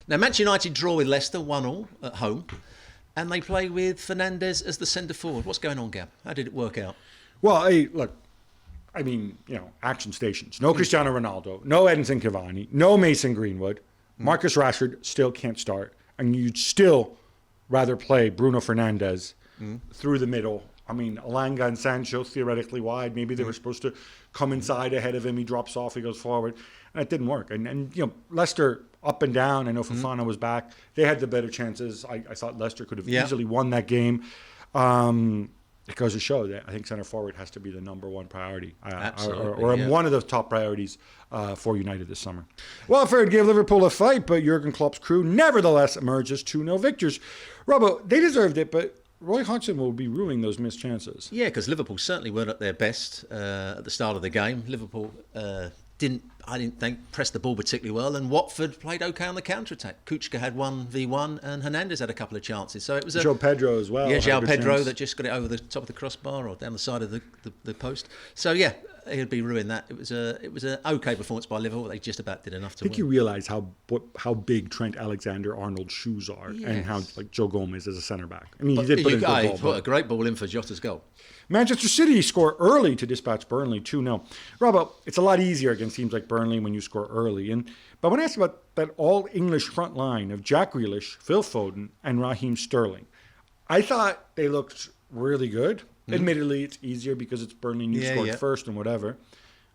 Now, Manchester United draw with Leicester 1-1 at home, and they play with Fernandes as the centre forward. What's going on, Gab? How did it work out? Well, hey, look, I mean, action stations. No Cristiano Ronaldo, no Edinson Cavani, no Mason Greenwood. Marcus Rashford still can't start, and you'd still rather play Bruno Fernandes through the middle. I mean, Alanga and Sancho theoretically wide. Maybe they were supposed to come inside ahead of him. He drops off, he goes forward, and it didn't work. And Leicester up and down. I know Fofana was back. They had the better chances. I thought Leicester could have easily won that game. It goes to show that I think centre forward has to be the number one priority, or one of the top priorities for United this summer. Watford gave Liverpool a fight, but Jurgen Klopp's crew nevertheless emerges 2-0 victors. Robbo, they deserved it, but Roy Hodgson will be ruining those missed chances. Yeah, because Liverpool certainly weren't at their best at the start of the game. Liverpool didn't think, press the ball particularly well, and Watford played okay on the counter-attack. Kuchka had 1v1, and Hernandez had a couple of chances. So it was João Pedro as well. Yeah, João Pedro that just got it over the top of the crossbar or down the side of the post. So yeah, he'd be ruined that. It was an okay performance by Liverpool. They just about did enough to win. I think you realise how big Trent Alexander-Arnold's shoes are, and how like Joe Gomez is a centre-back. I mean, he did put a great ball in for Jota's goal. Manchester City score early to dispatch Burnley 2-0. Robbo, it's a lot easier against teams like Burnley when you score early. But when I asked about that all-English front line of Jack Grealish, Phil Foden, and Raheem Sterling, I thought they looked really good. Admittedly, it's easier because it's Burnley and you scored first and whatever.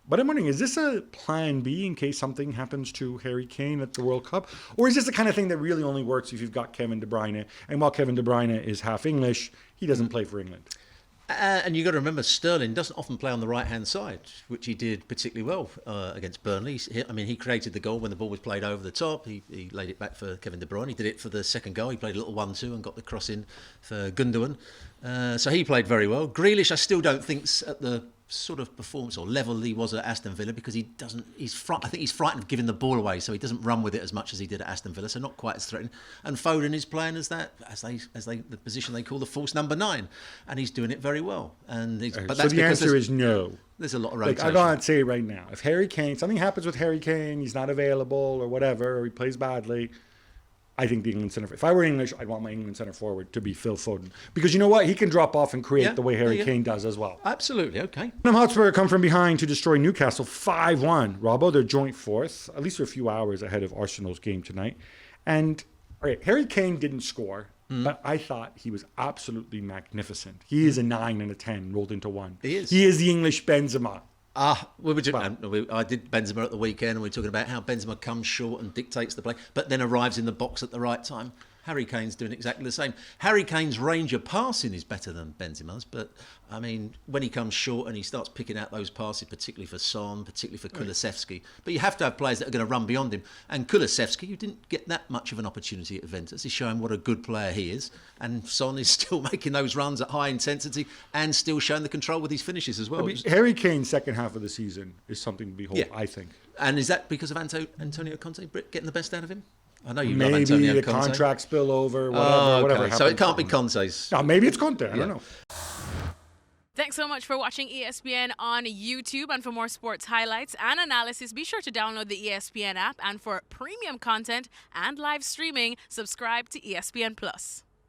But I'm wondering, is this a plan B in case something happens to Harry Kane at the World Cup? Or is this the kind of thing that really only works if you've got Kevin De Bruyne? And while Kevin De Bruyne is half English, he doesn't play for England. And you've got to remember, Sterling doesn't often play on the right-hand side, which he did particularly well against Burnley. He created the goal when the ball was played over the top. He laid it back for Kevin De Bruyne. He did it for the second goal. He played a little 1-2 and got the cross in for Gundogan. So he played very well. Grealish, I still don't think's at the sort of performance or level he was at Aston Villa, because I think he's frightened of giving the ball away, so he doesn't run with it as much as he did at Aston Villa, so not quite as threatening. And Foden is playing as the position they call the false number 9, and he's doing it very well. But so the answer is no. There's a lot of rotation. I gotta say right now, if something happens with Harry Kane, he's not available or whatever, or he plays badly, I think the England centre. If I were English, I'd want my England centre forward to be Phil Foden, because you know what, he can drop off and create the way Harry Kane does as well. Absolutely, okay. Tottenham Hotspur come from behind to destroy Newcastle 5-1. Robbo, they're joint fourth, at least for a few hours ahead of Arsenal's game tonight. And Harry Kane didn't score, but I thought he was absolutely magnificent. He is a 9 and a 10 rolled into one. He is. He is the English Benzema. I did Benzema at the weekend, and we were talking about how Benzema comes short and dictates the play, but then arrives in the box at the right time. Harry Kane's doing exactly the same. Harry Kane's range of passing is better than Benzema's, but I mean, when he comes short and he starts picking out those passes, particularly for Son, particularly for Kulusevski, but you have to have players that are going to run beyond him. And Kulusevski, who didn't get that much of an opportunity at Juventus, is showing what a good player he is. And Son is still making those runs at high intensity and still showing the control with his finishes as well. I mean, Harry Kane's second half of the season is something to behold, I think. And is that because of Antonio Conte getting the best out of him? I know you maybe love Antonio the Conte. contract spill over, whatever happens. So it can't be Conte's. No, maybe it's Conte. I don't know. Thanks so much for watching ESPN on YouTube. And for more sports highlights and analysis, be sure to download the ESPN app. And for premium content and live streaming, subscribe to ESPN Plus.